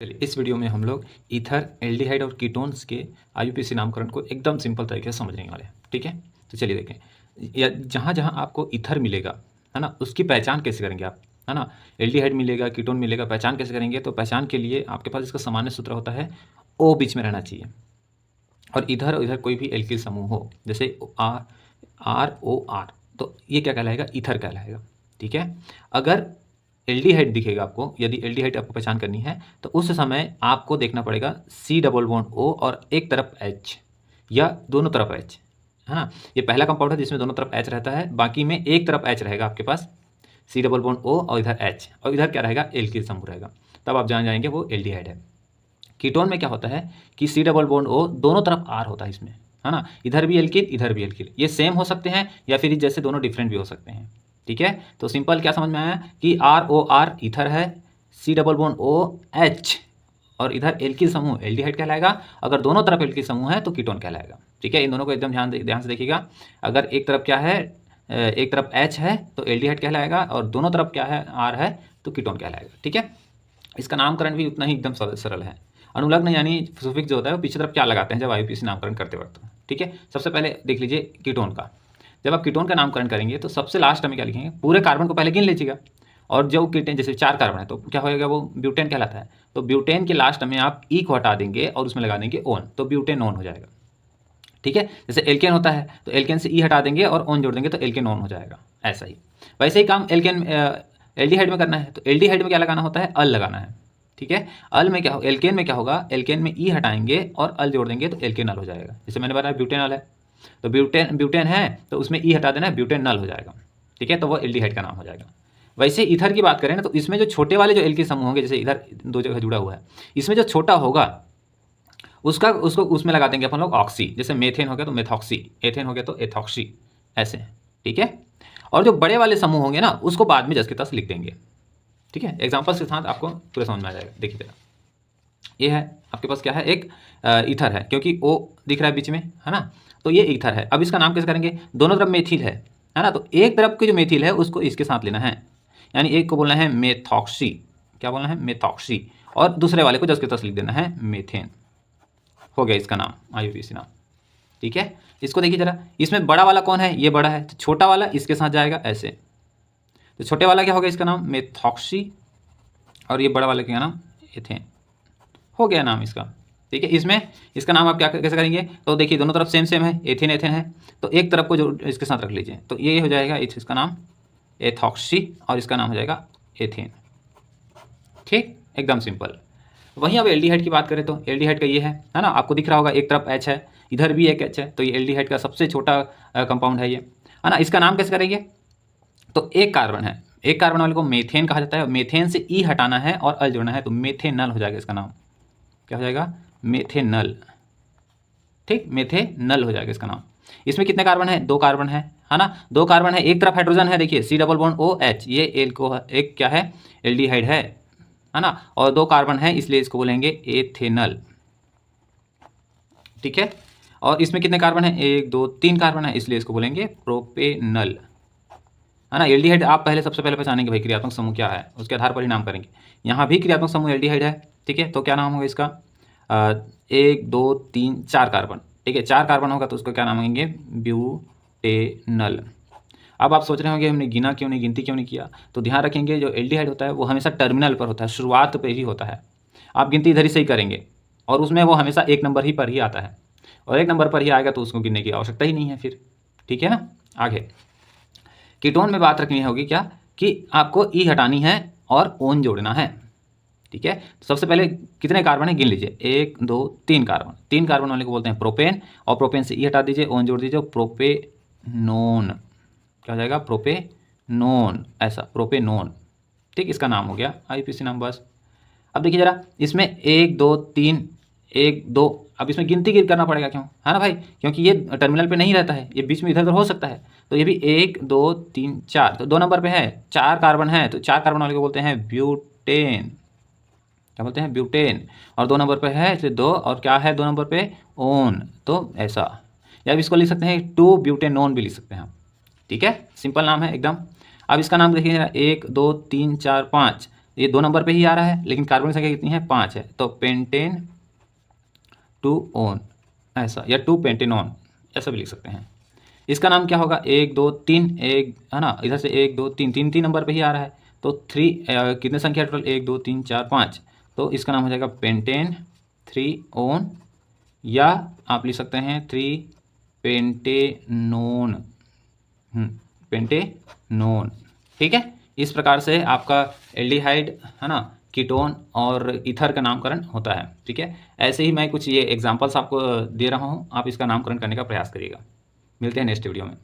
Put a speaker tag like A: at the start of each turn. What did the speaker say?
A: चलिए इस वीडियो में हम लोग ईथर, एल्डिहाइड और कीटोन्स के आईयूपीएसी नामकरण को एकदम सिंपल तरीके से समझने वाले हैं। ठीक है, तो चलिए देखें। या जहाँ जहाँ आपको ईथर मिलेगा, है ना, उसकी पहचान कैसे करेंगे आप, है ना। एल्डिहाइड मिलेगा, कीटोन मिलेगा, पहचान कैसे करेंगे? तो पहचान के लिए आपके पास इसका सामान्य सूत्र होता है, ओ बीच में रहना चाहिए। और इधर इधर कोई भी एल्किल समूह हो, जैसे ROR, तो ये क्या कहलाएगा? ईथर कहलाएगा। ठीक है, अगर एल्डिहाइड दिखेगा आपको, यदि एल्डिहाइड आपको पहचान करनी है तो उस समय आपको देखना पड़ेगा C डबल बॉन्ड O और एक तरफ H या दोनों तरफ H, है ना। ये पहला कंपाउंड है जिसमें दोनों तरफ H रहता है, बाकी में एक तरफ H रहेगा आपके पास, C डबल बॉन्ड O और इधर H, और इधर क्या रहेगा? एल्किल समूह रहेगा। तब आप जान जाएंगे वो एल्डिहाइड है। कीटोन में क्या होता है कि C डबल बॉन्ड O दोनों तरफ R होता है इसमें, है ना। इधर भी एल्किल, इधर भी एल्किल, ये सेम हो सकते हैं या फिर जैसे दोनों डिफरेंट भी हो सकते हैं। ठीक है, तो सिंपल क्या समझ में आया कि ROR ईथर है, C डबल बॉन्ड OH और इधर एल्किल समूह एल्डिहाइड कहलाएगा। अगर दोनों तरफ एल्किल समूह है तो कीटोन कहलाएगा। ठीक है, इन दोनों को एकदम ध्यान से देखिएगा। अगर एक तरफ क्या है, एक तरफ H है तो एल्डिहाइड कहलाएगा, और दोनों तरफ क्या है, R है तो कीटोन कहलाएगा। ठीक है, इसका नामकरण भी उतना ही एकदम सरल है। अनुलग्न यानी सुफिक्स जो होता है वो पीछे तरफ क्या लगाते हैं जब आईयूपीएसी नामकरण करते वक्त। ठीक है, सबसे पहले देख लीजिए कीटोन का। जब आप कीटोन का नामकरण करेंगे तो सबसे लास्ट में क्या लिखेंगे? पूरे कार्बन को पहले गिन लीजिएगा, और जो कीटोन जैसे 4 कार्बन है तो क्या होएगा? वो ब्यूटेन कहलाता है। तो ब्यूटेन के लास्ट में आप ई को हटा देंगे और उसमें लगा देंगे ओन, तो ब्यूटेन ओन हो जाएगा। ठीक है, जैसे एल्केन होता है तो एल्केन से ई हटा देंगे और ओन जोड़ देंगे तो एल्केन ओन हो जाएगा। ऐसा ही वैसे ही काम एल्डिहाइड में करना है, तो एल्डिहाइड में क्या लगाना होता है? अल लगाना है। ठीक है, अल में क्या हो, एल्केन में क्या होगा? एल्केन में ई हटाएंगे और अल जोड़ देंगे तो एल्केनल हो जाएगा। जैसे मैंने बताया ब्यूटेनल है तो ब्यूटेन है तो उसमें ई हटा देना है, ब्यूटेनल हो जाएगा। ठीक है, तो वो एल्डिहाइड का नाम हो जाएगा। वैसे ईथर की बात करें ना तो इसमें जो छोटे वाले जो एल्किल समूह होंगे, जैसे इधर दो जगह जुड़ा हुआ है, इसमें जो छोटा होगा उसको उसमें लगा देंगे अपन लोग ऑक्सी। जैसे मेथेन हो गया तो मेथॉक्सी, एथेन हो गया तो एथॉक्सी, ऐसे। ठीक है, और जो बड़े वाले समूह होंगे ना उसको बाद में जस के तस लिख देंगे। ठीक है, एग्जाम्पल्स के साथ आपको पूरा समझ में आ जाएगा। देखिए जरा, ये है आपके पास क्या है? एक ईथर है, क्योंकि ओ दिख रहा है बीच में, है ना, तो ये ईथर है। अब इसका नाम कैसे करेंगे? दोनों तरफ मेथिल है ना, तो एक तरफ की जो मेथिल है उसको इसके साथ लेना है, यानी एक को बोलना है मेथॉक्सी। क्या बोलना है? मेथॉक्सी। और दूसरे वाले को जस के तस लिख देना है मेथेन। हो गया इसका नाम, आईयूपीएसी नाम। ठीक है, इसको देखिए जरा, इसमें बड़ा वाला कौन है? ये बड़ा है, तो छोटा वाला इसके साथ जाएगा ऐसे, तो छोटे वाला क्या होगा? इसका नाम मेथॉक्सी, और ये बड़ा वाले का नाम एथेन। हो गया नाम इसका। ठीक है, इसमें इसका नाम आप क्या कैसे करेंगे? तो देखिए दोनों तरफ सेम सेम है, एथेन एथेन है, तो एक तरफ को जो इसके साथ रख लीजिए, तो ये हो जाएगा इसका नाम एथॉक्सी और इसका नाम हो जाएगा एथेन। ठीक, एकदम सिंपल। वहीं अब एल्डिहाइड की बात करें तो एल्डिहाइड का ये है ना, आपको दिख रहा होगा एक तरफ H है, इधर भी एक H है, तो ये एल्डिहाइड का सबसे छोटा कंपाउंड है ये, है ना। इसका नाम कैसे करेंगे? तो एक कार्बन है, एक कार्बन वाले को मेथेन कहा जाता है, मेथेन से ई हटाना है और अल जोड़ना है तो मेथेनल हो जाएगा इसका नाम। क्या हो जाएगा? मेथेनल। ठीक, मेथेनल हो जाएगा इसका नाम। इसमें कितने कार्बन है? 2 कार्बन है ना, 2 कार्बन है, एक तरफ हाइड्रोजन है, देखिए C डबल बॉन्ड OH, ये एक क्या है? एल्डिहाइड है ना, और 2 कार्बन है इसलिए इसको बोलेंगे एथेनल। ठीक है, और इसमें कितने कार्बन है? 1 2 3 कार्बन है इसलिए इसको बोलेंगे प्रोपेनल, है ना। एल्डिहाइड आप पहले सबसे पहले पहचानेंगे भाई क्रियात्मक समूह क्या है, उसके आधार पर ही नाम करेंगे। यहाँ भी क्रियात्मक समूह एल्डिहाइड है। ठीक है, तो क्या नाम होगा इसका? 1 2 3 4 कार्बन। ठीक है, 4 कार्बन होगा तो उसको क्या नाम होंगे? ब्यूटेनल। अब आप सोच रहे होंगे हमने गिना क्यों नहीं, गिनती क्यों नहीं किया? तो ध्यान रखेंगे जो एल्डिहाइड होता है वो हमेशा टर्मिनल पर होता है, शुरुआत पर ही होता है। आप गिनती इधर ही से ही करेंगे और उसमें वो हमेशा 1 नंबर ही पर ही आता है, और 1 नंबर पर ही आएगा तो उसको गिनने की आवश्यकता ही नहीं है फिर। ठीक है ना। आगे कीटोन में बात रखनी होगी क्या कि आपको ई हटानी है और ओन जोड़ना है। ठीक है, तो सबसे पहले कितने कार्बन है गिन लीजिए, 1 2 3 कार्बन। 3 कार्बन वाले को बोलते हैं प्रोपेन, और प्रोपेन से ई हटा दीजिए, ओन जोड़ दीजिए, प्रोपेनोन। क्या हो जाएगा? प्रोपेनोन, ऐसा प्रोपेनोन। ठीक, इसका नाम हो गया आईयूपीएसी नाम बस। अब देखिए जरा, इसमें 1 2 3 1 2, अब इसमें गिनती करना पड़ेगा, क्यों, है ना भाई? क्योंकि ये टर्मिनल पे नहीं रहता है, ये बीच में इधर उधर हो सकता है, तो ये भी 1 2 3 4, तो 2 नंबर पे है, 4 कार्बन है, तो 4 कार्बन वाले को बोलते हैं ब्यूटेन। क्या बोलते हैं? ब्यूटेन। और 2 नंबर पे है इसलिए 2, और क्या है 2 नंबर पे? ओन, तो ऐसा। या इसको लिख सकते हैं 2 ब्यूटेनोन भी लिख सकते हैं। ठीक है, सिंपल नाम है एकदम। अब इसका नाम देखिए 1 2 3 4 5, ये 2 नंबर पे ही आ रहा है, लेकिन कार्बन संख्या कितनी है, 5 है, तो पेंटेन 2-ओन ऐसा, या 2-पेंटेनॉन ऐसा भी लिख सकते हैं। इसका नाम क्या होगा, 1 2 3, एक है ना, इधर से 1 2 3, 3 नंबर पे ही आ रहा है, तो 3 कितने संख्या टोटल, 1 2 3 4 5, तो इसका नाम हो जाएगा पेंटेन 3-ओन, या आप लिख सकते हैं 3-पेंटेनोन, पेंटेनोन। ठीक है, इस प्रकार से आपका एल्डिहाइड है ना, कीटोन और ईथर का नामकरण होता है। ठीक है, ऐसे ही मैं कुछ ये एग्जांपल्स आपको दे रहा हूँ, आप इसका नामकरण करने का प्रयास करिएगा। मिलते हैं नेक्स्ट वीडियो में।